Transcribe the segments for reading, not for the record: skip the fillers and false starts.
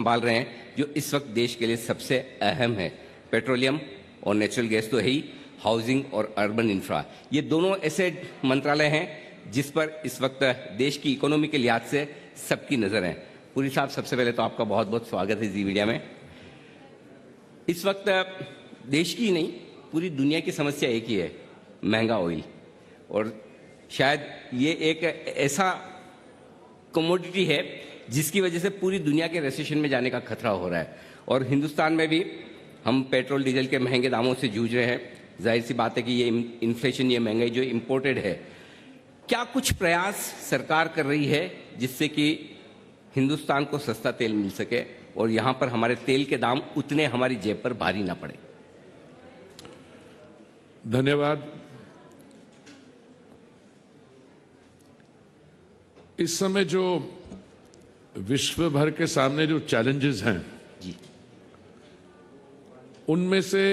संभाल रहे हैं जो इस वक्त देश के लिए सबसे अहम है। पेट्रोलियम और नेचुरल गैस तो है ही, हाउसिंग और अर्बन इंफ्रा, ये दोनों ऐसे मंत्रालय हैं जिस पर इस वक्त देश की इकोनॉमी के लिहाज से सबकी नज़र है। पुरी साहब, सबसे पहले तो आपका बहुत बहुत स्वागत है जी मीडिया में। इस वक्त देश की नहीं पूरी दुनिया की समस्या एक ही है, महंगा ऑयल। और शायद ये एक ऐसा कमोडिटी है जिसकी वजह से पूरी दुनिया के रिसेशन में जाने का खतरा हो रहा है। और हिंदुस्तान में भी हम पेट्रोल डीजल के महंगे दामों से जूझ रहे हैं। जाहिर सी बात है कि ये इन्फ्लेशन, ये महंगाई जो इम्पोर्टेड है, क्या कुछ प्रयास सरकार कर रही है जिससे कि हिंदुस्तान को सस्ता तेल मिल सके और यहाँ पर हमारे तेल के दाम उतने हमारी जेब पर भारी ना पड़े? धन्यवाद। इस समय जो विश्व भर के सामने जो चैलेंजेस हैं जी, उनमें से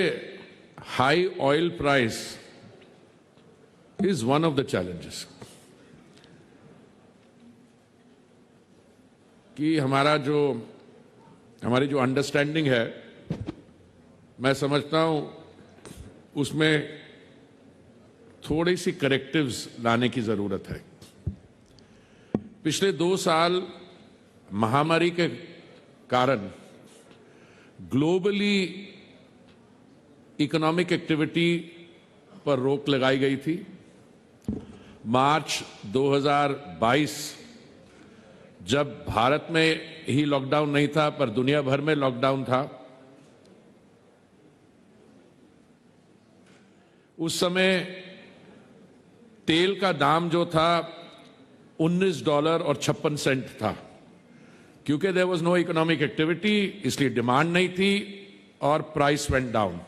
high oil price is one of the challenges. कि हमारी जो अंडरस्टैंडिंग है, मैं समझता हूं उसमें थोड़ी सी करेक्टिव्स लाने की जरूरत है। पिछले 2 साल महामारी के कारण ग्लोबली इकोनॉमिक एक्टिविटी पर रोक लगाई गई थी। मार्च 2022 जब भारत में ही लॉकडाउन नहीं था पर दुनिया भर में लॉकडाउन था, उस समय तेल का दाम जो था $19 और 56 सेंट था। क्योंकि there was no economic activity, इसलिए डिमांड नहीं थी और प्राइस वेंट डाउन।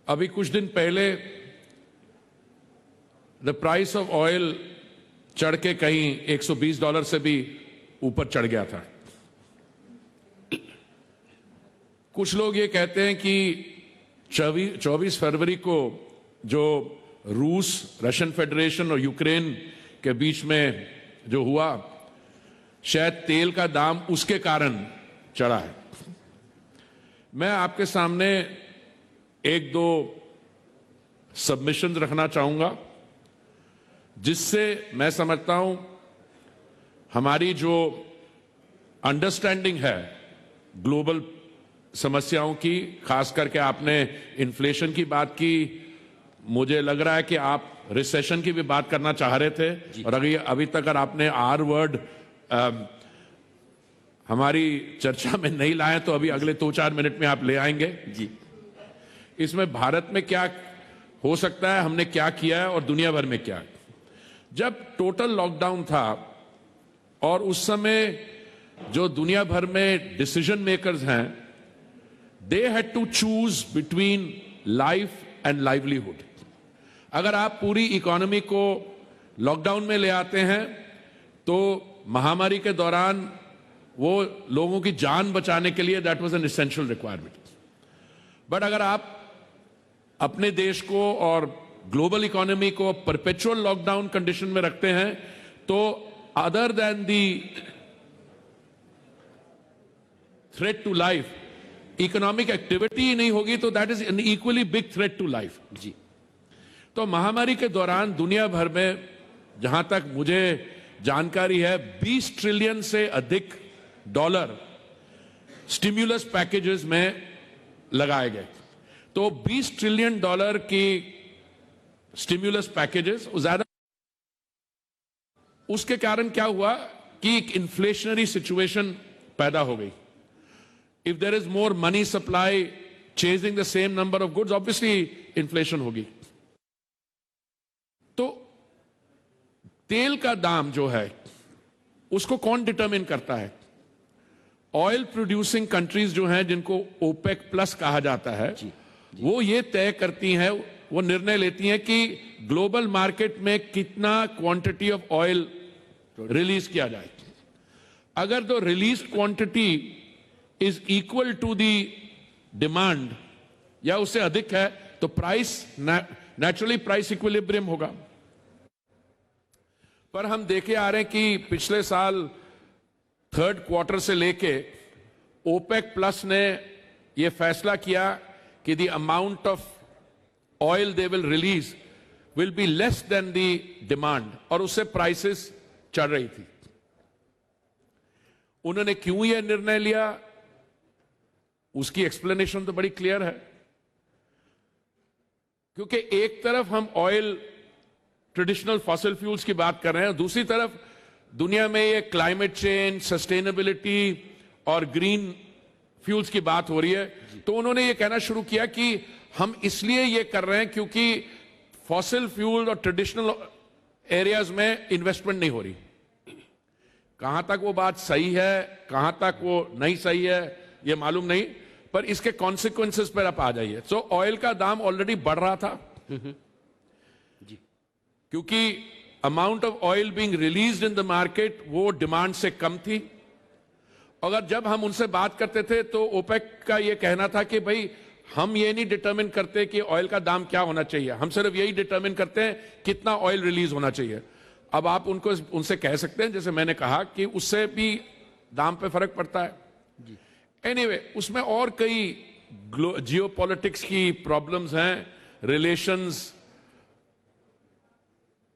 अभी कुछ दिन पहले द प्राइस ऑफ ऑयल चढ़ के कहीं $120 से भी ऊपर चढ़ गया था। कुछ लोग ये कहते हैं कि 24 फरवरी को जो रूस, रशियन फेडरेशन और यूक्रेन के बीच में जो हुआ, शायद तेल का दाम उसके कारण चढ़ा है। मैं आपके सामने 1-2 सबमिशन रखना चाहूंगा जिससे मैं समझता हूं हमारी जो अंडरस्टैंडिंग है ग्लोबल समस्याओं की, खास करके आपने इन्फ्लेशन की बात की, मुझे लग रहा है कि आप रिसेशन की भी बात करना चाह रहे थे और अभी तक अगर आपने आर वर्ड हमारी चर्चा में नहीं लाए तो अभी अगले 2-4 मिनट में आप ले आएंगे जी। इसमें भारत में क्या हो सकता है, हमने क्या किया है और दुनिया भर में क्या। जब टोटल लॉकडाउन था और उस समय जो दुनिया भर में डिसीजन मेकर्स हैं, they had to choose between life and livelihood. अगर आप पूरी इकोनॉमी को लॉकडाउन में ले आते हैं तो महामारी के दौरान वो लोगों की जान बचाने के लिए that was an essential requirement. But अगर आप अपने देश को और ग्लोबल इकोनॉमी को परपेचुअल लॉकडाउन कंडीशन में रखते हैं तो other than the threat to life, economic activity ही नहीं होगी तो that is an equally big threat to life जी। तो महामारी के दौरान दुनिया भर में, जहां तक मुझे जानकारी है, 20 ट्रिलियन से अधिक डॉलर स्टिम्युलस पैकेजेस में लगाए गए। तो 20 ट्रिलियन डॉलर की स्टिम्युलस पैकेजेस ज्यादा, उसके कारण क्या हुआ कि एक इन्फ्लेशनरी सिचुएशन पैदा हो गई। If there is more money supply chasing the same number of goods, obviously inflation होगी। तो तेल का दाम जो है उसको कौन डिटरमिन करता है? ऑयल प्रोड्यूसिंग कंट्रीज जो हैं, जिनको ओपेक प्लस कहा जाता है, वो ये तय करती हैं, वो निर्णय लेती हैं कि ग्लोबल मार्केट में कितना क्वांटिटी ऑफ ऑयल रिलीज किया जाए। अगर the release quantity is equal to the demand या उससे अधिक है तो प्राइस, नेचुरली प्राइस इक्विलिब्रियम होगा। पर हम देखे आ रहे हैं कि पिछले साल थर्ड क्वार्टर से लेके ओपेक प्लस ने यह फैसला किया कि the amount of oil they will release will be less than the demand, और उससे प्राइसेस चढ़ रही थी। उन्होंने क्यों यह निर्णय लिया, उसकी एक्सप्लेनेशन तो बड़ी क्लियर है। क्योंकि एक तरफ हम ऑयल, ट्रेडिशनल फॉसिल फ्यूल्स की बात कर रहे हैं, दूसरी तरफ दुनिया में ये क्लाइमेट चेंज, सस्टेनेबिलिटी और ग्रीन फ्यूल्स की बात हो रही है। तो उन्होंने ये कहना शुरू किया कि हम इसलिए ये कर रहे हैं क्योंकि फॉसिल फ्यूल और ट्रेडिशनल एरियाज में इन्वेस्टमेंट नहीं हो रही। कहां तक वो बात सही है, कहां तक वो नहीं सही है, ये मालूम नहीं, पर इसके कॉन्सिक्वेंसेस पर आप आ जाइए। सो ऑयल का दाम ऑलरेडी बढ़ रहा था जी, क्योंकि amount of oil being released in the market वो डिमांड से कम थी। अगर जब हम उनसे बात करते थे तो ओपेक का ये कहना था कि भाई हम ये नहीं डिटरमिन करते कि ऑयल का दाम क्या होना चाहिए, हम सिर्फ यही डिटरमिन करते हैं कितना ऑयल रिलीज होना चाहिए। अब आप उनसे कह सकते हैं, जैसे मैंने कहा, कि उससे भी दाम पे फर्क पड़ता है। एनीवे, उसमें और कई जियोपॉलिटिक्स की प्रॉब्लम्स हैं, रिलेशंस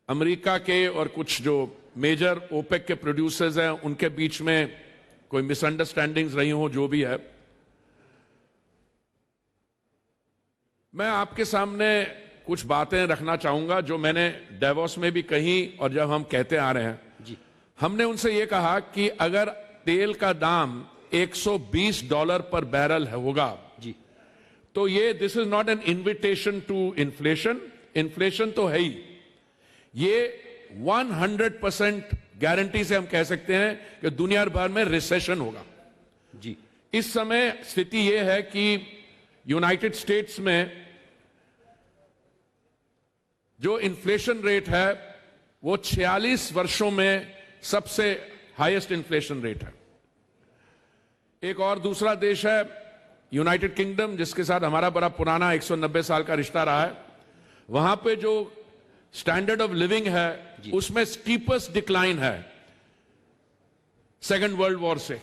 अमेरिका के और कुछ जो मेजर ओपेक के प्रोड्यूसर्स हैं उनके बीच में कोई मिसअंडरस्टैंडिंग्स रही हो, जो भी है। मैं आपके सामने कुछ बातें रखना चाहूंगा जो मैंने डेवोस में भी कही और जब हम कहते आ रहे हैं जी। हमने उनसे यह कहा कि अगर तेल का दाम $120 पर बैरल होगा जी, तो ये this is not an invitation to inflation, inflation तो है ही, ये 100% गारंटी से हम कह सकते हैं कि दुनिया भर में रिसेशन होगा। जी, इस समय स्थिति यह है कि यूनाइटेड स्टेट्स में जो इन्फ्लेशन रेट है वो 46 वर्षों में सबसे हाईएस्ट इन्फ्लेशन रेट है। एक और दूसरा देश है यूनाइटेड किंगडम, जिसके साथ हमारा बड़ा पुराना 190 साल का रिश्ता रहा है। वहां पे जो स्टैंडर्ड ऑफ लिविंग है उसमें स्टीपेस्ट डिक्लाइन है सेकेंड वर्ल्ड वॉर से।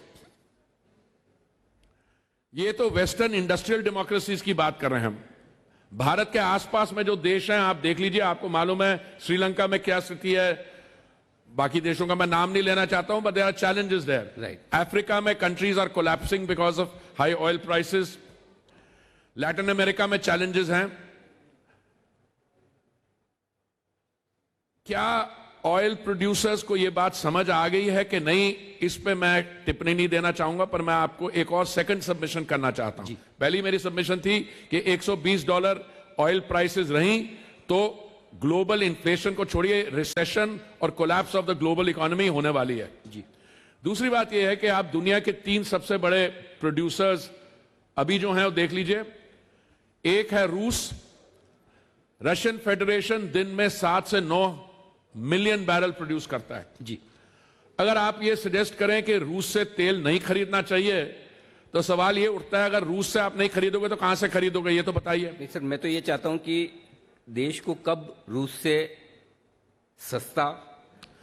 ये तो वेस्टर्न इंडस्ट्रियल डेमोक्रेसीज की बात कर रहे हैं हम। भारत के आसपास में जो देश हैं आप देख लीजिए, आपको मालूम है श्रीलंका में क्या स्थिति है, बाकी देशों का मैं नाम नहीं लेना चाहता हूं, but there are challenges there. Right. Africa में countries are collapsing because of high oil prices. Latin America में चैलेंजेस हैं। क्या ऑयल प्रोड्यूसर्स को यह बात समझ आ गई है कि नहीं, इस पे मैं टिप्पणी नहीं देना चाहूंगा, पर मैं आपको एक और सेकंड सबमिशन करना चाहता हूं। पहली मेरी सबमिशन थी कि $120 ऑयल प्राइसेस रही तो ग्लोबल इन्फ्लेशन को छोड़िए, रिसेशन और collapse of the global economy होने वाली है। जी। दूसरी बात यह है कि आप दुनिया के 3 सबसे बड़े प्रोड्यूसर्स अभी जो हैं वो देख लीजिए। एक है रूस। रशियन फेडरेशन दिन में 7 से 9 मिलियन बैरल प्रोड्यूस करता है। जी। अगर आप ये सजेस्ट करें कि रूस से तेल नहीं खरीदना चाहिए, तो सवाल ये उठता है, अगर रूस से आप नहीं खरीदोगे तो कहां से खरीदोगे, ये तो बताइए। नहीं सर, मैं तो ये चाहता हूं कि देश को कब रूस से सस्ता,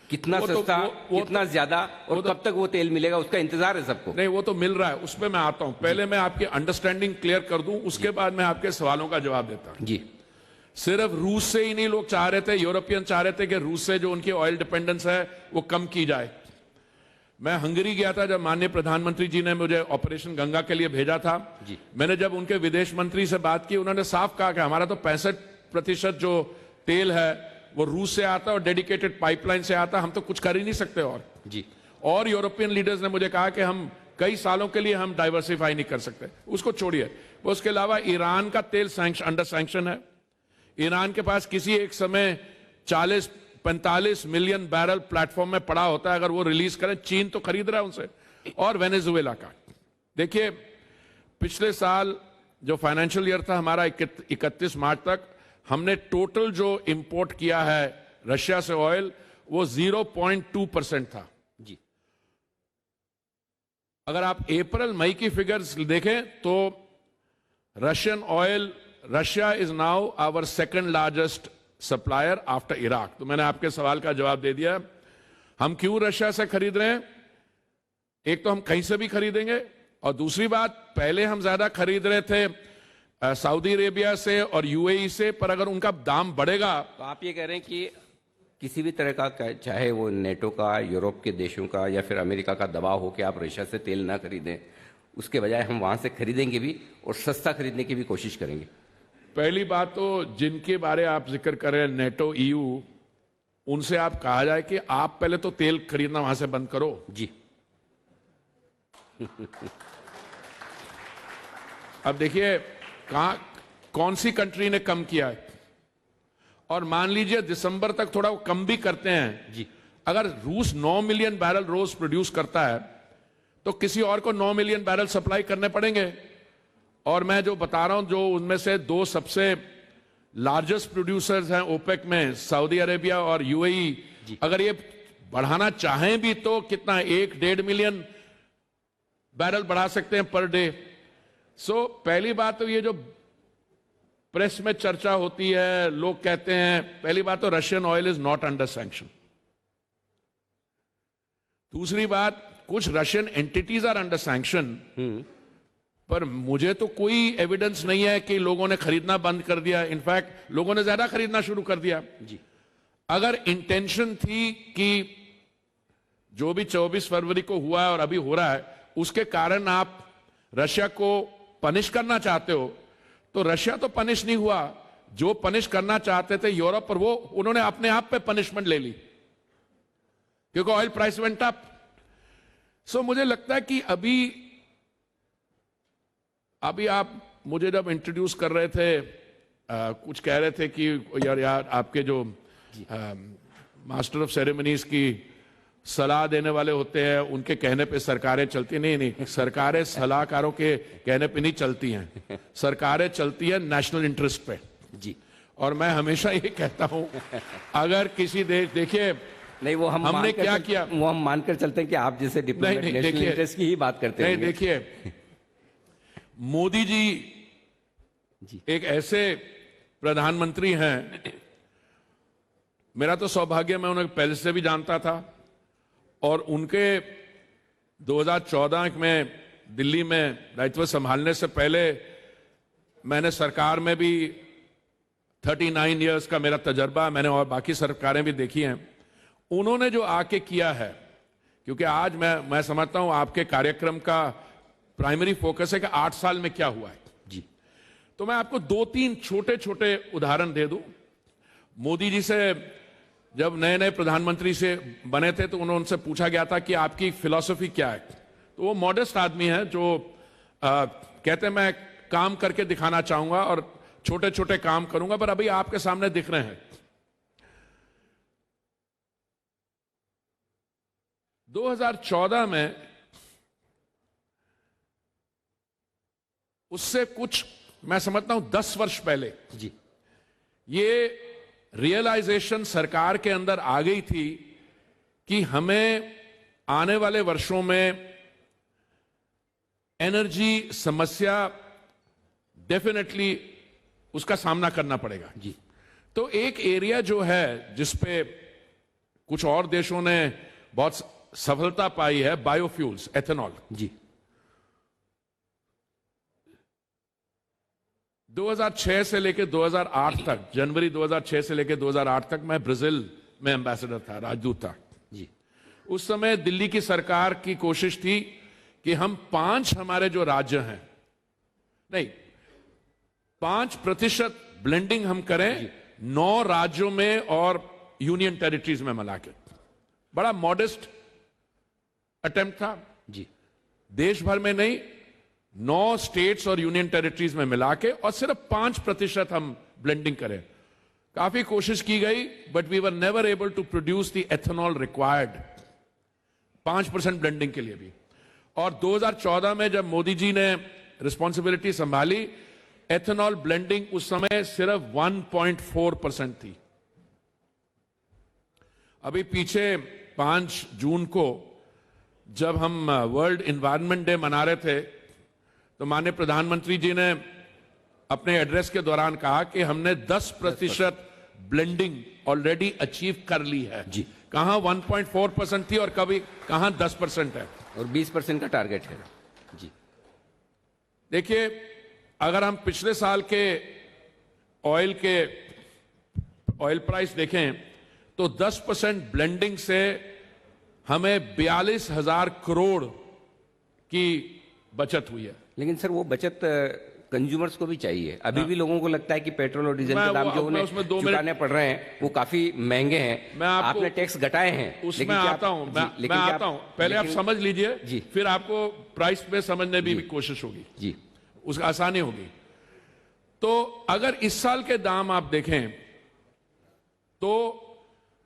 कितना सस्ता, कितना ज्यादा और कब तक वो तेल मिलेगा, उसका इंतजार है सबको। नहीं, वो तो मिल रहा है, उस पर मैं आता हूं। पहले मैं आपकी अंडरस्टैंडिंग क्लियर कर दूं, उसके बाद मैं आपके सवालों का जवाब देता हूं। जी। सिर्फ रूस से ही नहीं लोग चाह रहे थे, यूरोपियन चाह रहे थे कि रूस से जो उनकी ऑयल डिपेंडेंस है वो कम की जाए। मैं हंगरी गया था जब माननीय प्रधानमंत्री जी ने मुझे ऑपरेशन गंगा के लिए भेजा था। जी। मैंने जब उनके विदेश मंत्री से बात की, उन्होंने साफ कहा कि हमारा तो 65% जो तेल है वो रूस से आता और डेडिकेटेड पाइपलाइन से आता, हम तो कुछ कर ही नहीं सकते। और जी। और यूरोपियन लीडर्स ने मुझे कहा कि हम कई सालों के लिए हम डाइवर्सिफाई नहीं कर सकते। उसको छोड़िए, उसके अलावा ईरान का तेल अंडर सैंक्शन है। ईरान के पास किसी एक समय 40-45 मिलियन बैरल प्लेटफॉर्म में पड़ा होता है, अगर वो रिलीज करें। चीन तो खरीद रहा है उनसे। और वेनेजुएला का देखिए, पिछले साल जो फाइनेंशियल ईयर था हमारा 31 मार्च तक, हमने टोटल जो इंपोर्ट किया है रशिया से ऑयल वो 0.2% था। जी। अगर आप अप्रैल मई की फिगर्स देखें तो Russia is now our second largest supplier after Iraq. तो मैंने आपके सवाल का जवाब दे दिया। हम क्यों रशिया से खरीद रहे हैं? एक तो हम कहीं से भी खरीदेंगे, और दूसरी बात, पहले हम ज्यादा खरीद रहे थे सऊदी अरेबिया से और यूएई से, पर अगर उनका दाम बढ़ेगा। तो आप ये कह रहे हैं कि किसी भी तरह का, चाहे वो नेटो का, यूरोप के देशों का या फिर अमेरिका का दबाव हो कि आप रशिया से तेल ना खरीदें, उसके बजाय हम वहां से खरीदेंगे भी और सस्ता खरीदने की भी कोशिश करेंगे। पहली बात तो जिनके बारे आप जिक्र कर रहे हैं, नेटो, ईयू, उनसे आप कहा जाए कि आप पहले तो तेल खरीदना वहां से बंद करो। जी। अब देखिए कौन सी कंट्री ने कम किया है, और मान लीजिए दिसंबर तक थोड़ा वो कम भी करते हैं जी। अगर रूस 9 मिलियन बैरल रोज प्रोड्यूस करता है तो किसी और को 9 मिलियन बैरल सप्लाई करने पड़ेंगे। और मैं जो बता रहा हूं, जो उनमें से दो सबसे लार्जेस्ट प्रोड्यूसर्स हैं ओपेक में, सऊदी अरेबिया और यूएई, अगर ये बढ़ाना चाहें भी तो कितना, 1-1.5 मिलियन बैरल बढ़ा सकते हैं पर डे। सो पहली बात तो ये जो प्रेस में चर्चा होती है, लोग कहते हैं, पहली बात तो Russian oil is not under sanction. दूसरी बात, कुछ Russian entities are under sanction, पर मुझे तो कोई एविडेंस नहीं है कि लोगों ने खरीदना बंद कर दिया। इनफैक्ट लोगों ने ज्यादा खरीदना शुरू कर दिया। जी। अगर इंटेंशन थी कि जो भी 24 फरवरी को हुआ है और अभी हो रहा है, उसके कारण आप रशिया को पनिश करना चाहते हो, तो रशिया तो पनिश नहीं हुआ। जो पनिश करना चाहते थे यूरोप पर, वो उन्होंने अपने आप पे पनिशमेंट ले ली, क्योंकि ऑयल प्राइस वेंट अप। सो मुझे लगता है कि अभी आप मुझे जब इंट्रोड्यूस कर रहे थे, कुछ कह रहे थे कि यार आपके जो मास्टर ऑफ सेरेमनीज की सलाह देने वाले होते हैं, उनके कहने पे सरकारें चलती। नहीं, सरकारें सलाहकारों के कहने पे नहीं चलती हैं, सरकारें चलती हैं नेशनल इंटरेस्ट पे। जी। और मैं हमेशा ये कहता हूं, अगर किसी देश, देखिए नहीं, वो हमने क्या किया, वो हम मानकर चलते हैं कि आप जैसे डिप्लोमेट नेशनल इंटरेस्ट की ही बात करते हैं। नहीं, देखिए मोदी जी एक ऐसे प्रधानमंत्री हैं, मेरा तो सौभाग्य, मैं उन्हें पहले से भी जानता था, और उनके 2014 में दिल्ली में दायित्व संभालने से पहले मैंने सरकार में भी 39 इयर्स का मेरा तजर्बा, मैंने और बाकी सरकारें भी देखी हैं। उन्होंने जो आके किया है, क्योंकि आज मैं समझता हूं आपके कार्यक्रम का प्राइमरी फोकस है कि 8 साल में क्या हुआ है। जी। तो मैं आपको 2-3 छोटे छोटे उदाहरण दे दूं। मोदी जी से जब नए नए प्रधानमंत्री से बने थे, तो उनसे पूछा गया था कि आपकी फिलॉसफी क्या है। तो वो मॉडेस्ट आदमी है, जो कहते हैं मैं काम करके दिखाना चाहूंगा और छोटे छोटे काम करूंगा, पर अभी आपके सामने दिख रहे हैं। 2014 में, उससे कुछ मैं समझता हूं 10 वर्ष पहले, जी, ये रियलाइजेशन सरकार के अंदर आ गई थी कि हमें आने वाले वर्षों में एनर्जी समस्या डेफिनेटली उसका सामना करना पड़ेगा। जी। तो एक एरिया जो है जिसपे कुछ और देशों ने बहुत सफलता पाई है, बायोफ्यूल्स, एथेनॉल। जी। 2006 से लेकर 2008 तक, जनवरी 2006 से लेकर 2008 तक मैं ब्राजील में एम्बेसडर था, राजदूत था। जी। उस समय दिल्ली की सरकार की कोशिश थी कि हम 5 हमारे जो राज्य हैं, नहीं 5% ब्लेंडिंग हम करें 9 राज्यों में और यूनियन टेरिटरीज में मिलाकर। बड़ा मॉडेस्ट अटेम्प्ट था। जी। देश भर में नहीं, 9 स्टेट्स और यूनियन टेरिटरीज में मिला के, और सिर्फ 5% हम ब्लेंडिंग करें। काफी कोशिश की गई, but we were never able to produce the ethanol required 5% blending के लिए भी। और 2014 में जब मोदी जी ने रिस्पॉन्सिबिलिटी संभाली, एथेनॉल ब्लेंडिंग उस समय सिर्फ 1.4% थी। अभी पीछे 5 जून को जब हम वर्ल्ड एनवायरनमेंट डे मना रहे थे, तो माननीय प्रधानमंत्री जी ने अपने एड्रेस के दौरान कहा कि हमने 10% ब्लेंडिंग ऑलरेडी अचीव कर ली है। जी। कहां 1.4% थी और कभी कहां 10% है। और 20% का टारगेट है। जी देखिए, अगर हम पिछले साल के ऑयल प्राइस देखें तो 10% ब्लेंडिंग से हमें 42,000 करोड़ की बचत हुई है। लेकिन सर वो बचत कंज्यूमर्स को भी चाहिए। अभी भी लोगों को लगता है कि पेट्रोल और डीजल के दाम जो उन्हें चुकाने पड़ रहे हैं वो काफी महंगे हैं। आपने टैक्स घटाए हैं, उसमें आता हूं पहले आप समझ लीजिए जी, फिर आपको प्राइस पे समझने भी कोशिश होगी जी, उसका आसानी होगी। तो अगर इस साल के दाम आप देखें तो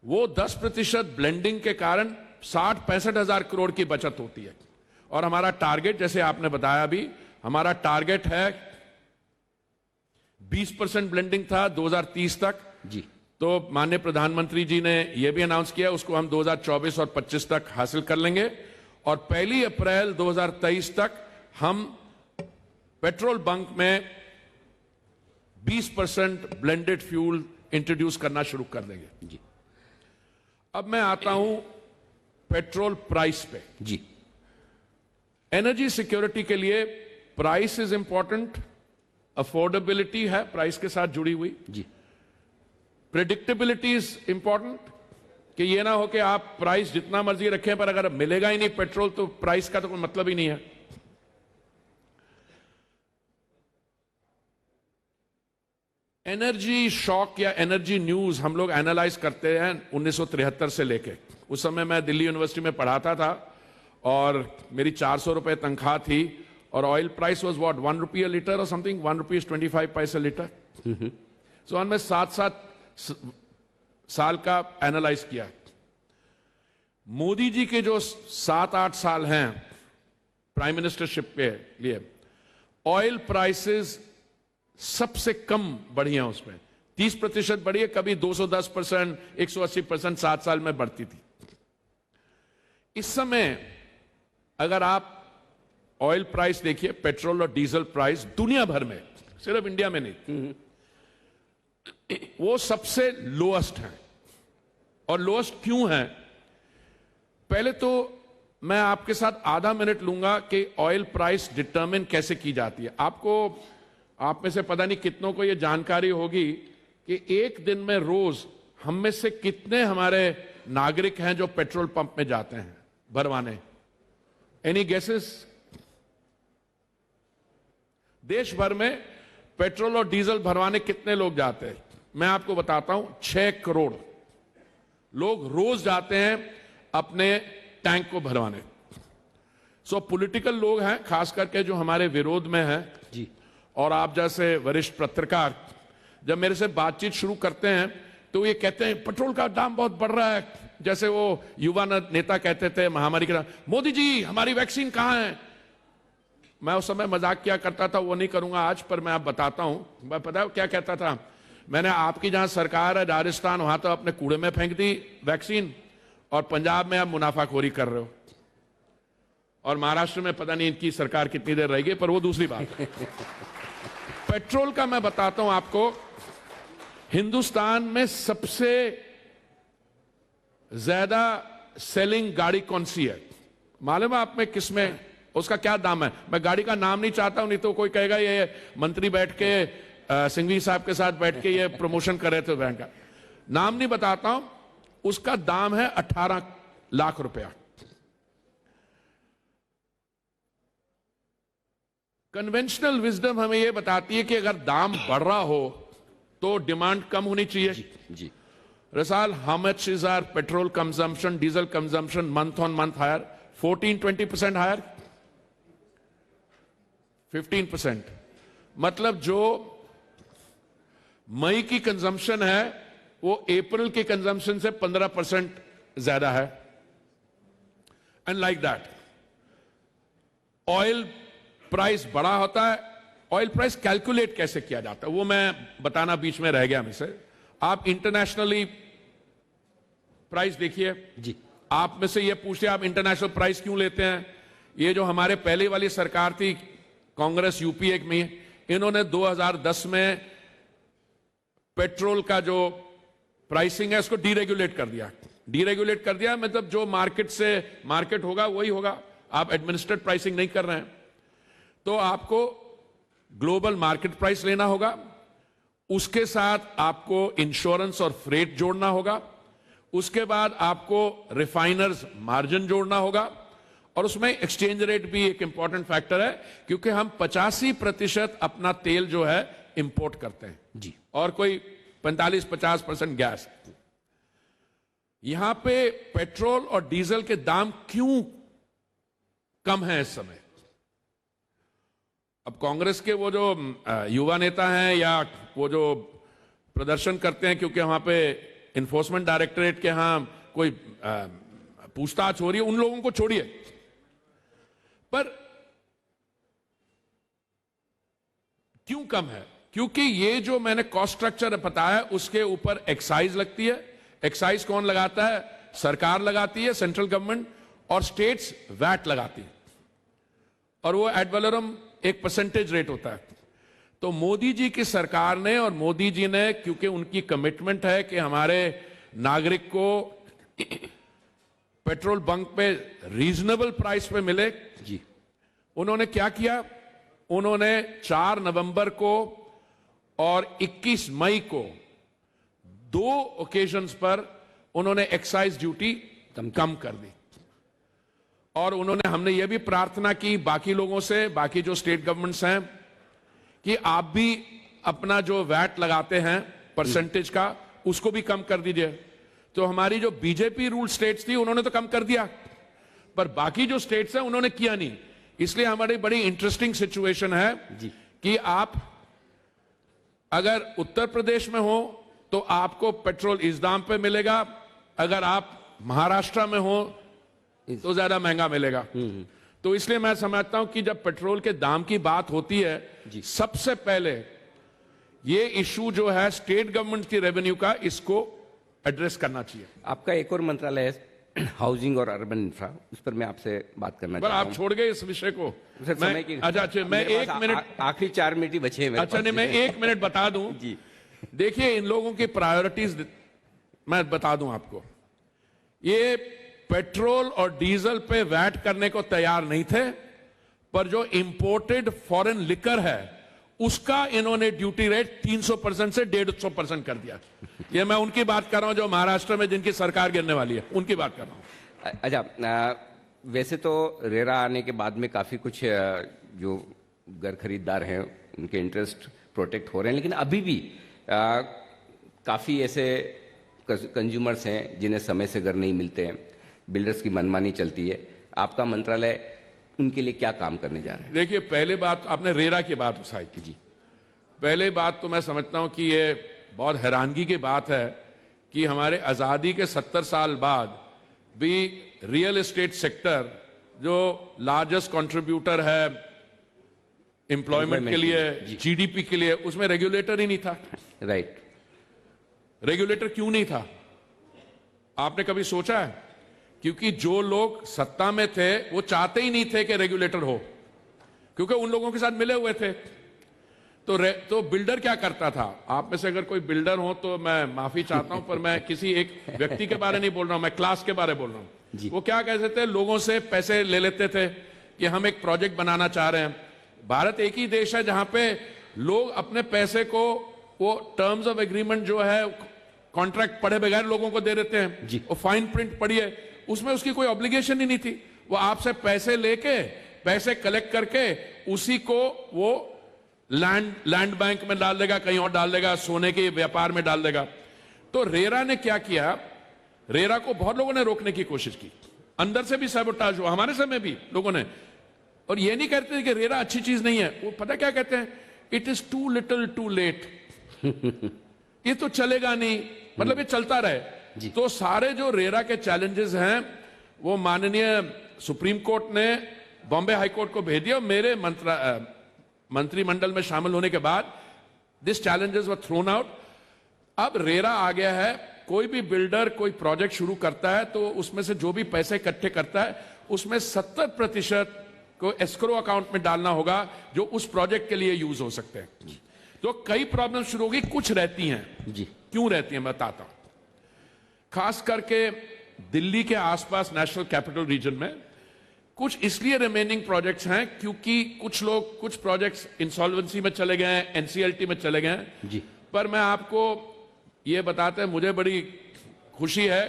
वो 10% ब्लेंडिंग के कारण 60-65 हजार करोड़ की बचत होती है। और हमारा टारगेट, जैसे आपने बताया अभी, हमारा टारगेट है 20% ब्लेंडिंग था 2030 तक जी। तो माननीय प्रधानमंत्री जी ने यह भी अनाउंस किया उसको हम 2024 और 25 तक हासिल कर लेंगे। और 1 अप्रैल 2023 तक हम पेट्रोल बंक में 20% ब्लेंडेड फ्यूल इंट्रोड्यूस करना शुरू कर देंगे। जी। अब मैं आता हूं पेट्रोल प्राइस पे। जी। एनर्जी सिक्योरिटी के लिए प्राइस इज इंपॉर्टेंट, अफोर्डेबिलिटी है प्राइस के साथ जुड़ी हुई, जी। प्रेडिक्टेबिलिटी इज इंपॉर्टेंट, कि ये ना हो कि आप प्राइस जितना मर्जी रखें पर अगर मिलेगा ही नहीं पेट्रोल तो प्राइस का तो कोई मतलब ही नहीं है। एनर्जी शॉक या एनर्जी न्यूज हम लोग एनालाइज करते हैं 1973 से लेके। उस समय मैं दिल्ली यूनिवर्सिटी में पढ़ाता था और मेरी 400 रुपए तनख्वाह थी और oil price was what 1 rupee a litre और समथिंग, 1 रुपीज 25 पैसे लीटर। सो हमने 7 साल का एनालाइज किया। मोदी जी के जो 7-8 साल हैं प्राइम मिनिस्टरशिप के लिए, ऑयल प्राइसेस सबसे कम बढ़ी है। उसमें 30% बढ़ी है, कभी 210%, 180% 7 साल में बढ़ती थी। इस समय अगर आप ऑयल प्राइस देखिए, पेट्रोल और डीजल प्राइस दुनिया भर में, सिर्फ इंडिया में नहीं, वो सबसे लोएस्ट है। और लोएस्ट क्यों है? पहले तो मैं आपके साथ आधा मिनट लूंगा कि ऑयल प्राइस डिटरमिन कैसे की जाती है। आप में से पता नहीं कितनों को यह जानकारी होगी कि एक दिन में रोज हम में से कितने हमारे नागरिक हैं जो पेट्रोल पंप में जाते हैं भरवाने। Any guesses? देश भर में पेट्रोल और डीजल भरवाने कितने लोग जाते हैं? मैं आपको बताता हूं, 6 करोड़ लोग रोज जाते हैं अपने टैंक को भरवाने। सो पॉलिटिकल लोग हैं खास करके जो हमारे विरोध में हैं जी, और आप जैसे वरिष्ठ पत्रकार जब मेरे से बातचीत शुरू करते हैं तो ये कहते हैं पेट्रोल का दाम बहुत बढ़ रहा है। जैसे वो युवा नेता कहते थे महामारी के दौरान, मोदी जी हमारी वैक्सीन कहां है? मैं उस समय मजाक किया करता था, वो नहीं करूंगा आज, पर मैं आप बताता हूं। मैं पता है क्या कहता था? मैंने आपकी जहां सरकार है राजस्थान, वहां तो अपने कूड़े में फेंक दी वैक्सीन, और पंजाब में आप मुनाफाखोरी कर रहे हो, और महाराष्ट्र में पता नहीं इनकी सरकार कितनी देर रहेगी, पर वो दूसरी बात है। पेट्रोल का मैं बताता हूं आपको, हिंदुस्तान में सबसे ज्यादा सेलिंग गाड़ी कौन सी है? मालूम है आप में किसमें? उसका क्या दाम है? मैं गाड़ी का नाम नहीं चाहता हूं, नहीं तो कोई कहेगा ये मंत्री बैठ के सिंघवी साहब के साथ बैठ के ये प्रमोशन कर रहे थे बैंक का। नाम नहीं बताता हूं, उसका दाम है 18 लाख रुपया। कन्वेंशनल विजडम हमें यह बताती है कि अगर दाम बढ़ रहा हो तो डिमांड कम होनी चाहिए। जी। रसाल, how much is our petrol consumption, diesel consumption month on month higher? 14-20% higher, 15%। मतलब जो मई की कंजम्पशन है वो अप्रैल के कंजम्पशन से 15% ज्यादा है। And like that oil price बड़ा होता है। ऑयल प्राइस कैलकुलेट कैसे किया जाता है वो मैं बताना बीच में रह गया मुझसे। आप इंटरनेशनली प्राइस देखिए जी। आप में से ये पूछे आप इंटरनेशनल प्राइस क्यों लेते हैं? ये जो हमारे पहले वाली सरकार थी कांग्रेस यूपीए में, इन्होंने 2010 में पेट्रोल का जो प्राइसिंग है उसको डीरेगुलेट कर दिया। डीरेगुलेट कर दिया मतलब जो मार्केट होगा वही होगा। आप एडमिनिस्ट्रेड प्राइसिंग नहीं कर रहे हैं, तो आपको ग्लोबल मार्केट प्राइस लेना होगा, उसके साथ आपको इंश्योरेंस और फ्रेट जोड़ना होगा, उसके बाद आपको रिफाइनर्स मार्जिन जोड़ना होगा, और उसमें एक्सचेंज रेट भी एक इंपॉर्टेंट फैक्टर है, क्योंकि हम 85% अपना तेल जो है इंपोर्ट करते हैं जी, और कोई 45-50% गैस। यहां पे पेट्रोल और डीजल के दाम क्यों कम है इस समय? अब कांग्रेस के वो जो युवा नेता हैं या वो जो प्रदर्शन करते हैं, क्योंकि वहां पे इन्फोर्समेंट डायरेक्टरेट के यहां कोई पूछताछ हो रही है, उन लोगों को छोड़िए, पर क्यों कम है? क्योंकि ये जो मैंने कॉस्ट स्ट्रक्चर बताया उसके ऊपर एक्साइज लगती है। एक्साइज कौन लगाता है? सरकार लगाती है, सेंट्रल गवर्नमेंट, और स्टेट्स वैट लगाती है, और वो एड वैलोरम एक परसेंटेज रेट होता है। तो मोदी जी की सरकार ने और मोदी जी ने, क्योंकि उनकी कमिटमेंट है कि हमारे नागरिक को पेट्रोल बंक पे रीजनेबल प्राइस पे मिले जी, उन्होंने क्या किया? उन्होंने 4 नवंबर को और 21 मई को 2 ओकेजन्स पर उन्होंने एक्साइज ड्यूटी कम कर दी, और उन्होंने, हमने यह भी प्रार्थना की बाकी लोगों से, बाकी जो स्टेट गवर्नमेंट्स हैं, कि आप भी अपना जो वैट लगाते हैं परसेंटेज का, उसको भी कम कर दीजिए। तो हमारी जो बीजेपी रूल स्टेट्स थी उन्होंने तो कम कर दिया, पर बाकी जो स्टेट्स हैं उन्होंने किया नहीं। इसलिए हमारी बड़ी इंटरेस्टिंग सिचुएशन है कि आप अगर उत्तर प्रदेश में हो तो आपको पेट्रोल इस दाम पे मिलेगा, अगर आप महाराष्ट्र में हो तो ज्यादा महंगा मिलेगा। तो इसलिए मैं समझता हूं कि जब पेट्रोल के दाम की बात होती है, सबसे पहले ये इशू जो है स्टेट गवर्नमेंट की रेवेन्यू का, इसको एड्रेस करना चाहिए। आपका एक और मंत्रालय है हाउसिंग और अर्बन इंफ्रा, उस पर मैं आपसे बात करना चाहता हूं। आप छोड़ गए इस विषय को। सर, समय की, अच्छा, मैं 1 मिनट, आखिरी 4 मिनट ही बचे हैं। अच्छा नहीं, मैं 1 मिनट बता दूं जी। देखिए, इन लोगों की प्रायोरिटीज मैं बता दूं आपको। ये पेट्रोल और डीजल पे वैट करने को तैयार नहीं थे, पर जो इंपोर्टेड फॉरेन लिकर है उसका इन्होंने ड्यूटी रेट 300% से 150% कर दिया। ये मैं उनकी बात कर रहा हूं जो महाराष्ट्र में जिनकी सरकार गिरने वाली है, उनकी बात कर रहा हूं। अच्छा, वैसे तो रेरा आने के बाद में काफी कुछ जो घर खरीदार हैं उनके इंटरेस्ट प्रोटेक्ट हो रहे हैं, लेकिन अभी भी काफी ऐसे कंज्यूमर्स हैं जिन्हें समय से घर नहीं मिलते हैं, बिल्डर्स की मनमानी चलती है। आपका मंत्रालय उनके लिए क्या काम करने जा रहे हैं? देखिए, पहले बात आपने रेरा की बात उठाई थी जी। पहले बात तो मैं समझता हूं कि ये बहुत हैरानगी की बात है कि हमारे आजादी के 70 साल बाद भी रियल एस्टेट सेक्टर, जो लार्जेस्ट कंट्रीब्यूटर है एम्प्लॉयमेंट के लिए, जीडीपी के लिए, उसमें रेगुलेटर ही नहीं था। राइट। रेगुलेटर क्यों नहीं था? आपने कभी सोचा है? क्योंकि जो लोग सत्ता में थे वो चाहते ही नहीं थे कि रेगुलेटर हो, क्योंकि उन लोगों के साथ मिले हुए थे। तो बिल्डर क्या करता था? आप में से अगर कोई बिल्डर हो तो मैं माफी चाहता हूं, पर मैं किसी एक व्यक्ति के बारे नहीं बोल रहा हूं, मैं क्लास के बारे बोल रहा हूं। वो क्या कहते थे? लोगों से पैसे ले लेते थे कि हम एक प्रोजेक्ट बनाना चाह रहे हैं। भारत एक ही देश है जहां पे लोग अपने पैसे को, वो टर्म्स ऑफ एग्रीमेंट जो है, कॉन्ट्रैक्ट पढ़े बगैर लोगों को दे देते हैं, और फाइन प्रिंट पढ़िए, उसमें उसकी कोई ऑब्लिगेशन ही नहीं थी। वो आपसे पैसे लेके, पैसे कलेक्ट करके उसी को वो लैंड बैंक में डाल देगा, कहीं और डाल देगा, सोने के व्यापार में डाल देगा। तो रेरा ने क्या किया? रेरा को बहुत लोगों ने रोकने की कोशिश की, अंदर से भी सैबोटाज हुआ, हमारे समय भी लोगों ने। और ये नहीं कहते कि रेरा अच्छी चीज नहीं है, वो पता क्या कहते हैं? It is too little too late. ये तो चलेगा नहीं, मतलब ये चलता रहे। तो सारे जो रेरा के चैलेंजेस हैं वो माननीय सुप्रीम कोर्ट ने बॉम्बे हाई कोर्ट को भेज दिया। मेरे मंत्रिमंडल में शामिल होने के बाद this challenges were thrown out. अब रेरा आ गया है, कोई भी बिल्डर कोई प्रोजेक्ट शुरू करता है तो उसमें से जो भी पैसे इकट्ठे करता है उसमें 70% को एस्क्रो अकाउंट में डालना होगा, जो उस प्रोजेक्ट के लिए यूज हो सकते हैं। तो कई प्रॉब्लम शुरू होगी, कुछ रहती हैं जी। क्यों रहती हैं बताता हूं। खास करके दिल्ली के आसपास नेशनल कैपिटल रीजन में कुछ इसलिए रिमेनिंग प्रोजेक्ट्स हैं क्योंकि कुछ प्रोजेक्ट्स इंसॉल्वेंसी में चले गए हैं, एनसीएलटी में चले गए हैं। जी। पर मैं आपको ये बताते हैं, मुझे बड़ी खुशी है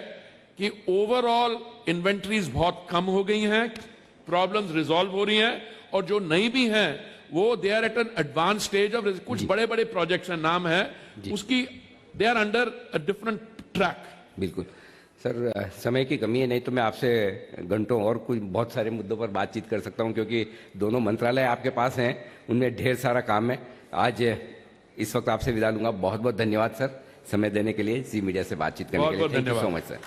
कि ओवरऑल इन्वेंटरीज बहुत कम हो गई हैं, प्रॉब्लम्स रिजॉल्व हो रही हैं, और जो नई भी हैं वो they are at an advance stage of, कुछ बड़े बड़े प्रोजेक्ट्स हैं, नाम है उसकी, they are under a different track. बिल्कुल सर, समय की कमी है, नहीं तो मैं आपसे घंटों और कुछ बहुत सारे मुद्दों पर बातचीत कर सकता हूं, क्योंकि दोनों मंत्रालय आपके पास हैं, उनमें ढेर सारा काम है। आज इस वक्त आपसे विदा लूंगा। बहुत बहुत धन्यवाद सर, समय देने के लिए, जी मीडिया से बातचीत करने के लिए। Thank you so much sir.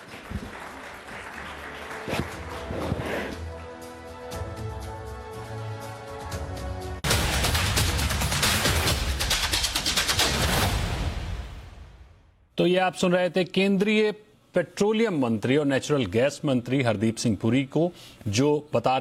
तो ये आप सुन रहे थे केंद्रीय पेट्रोलियम मंत्री और नेचुरल गैस मंत्री हरदीप सिंह पुरी को, जो बता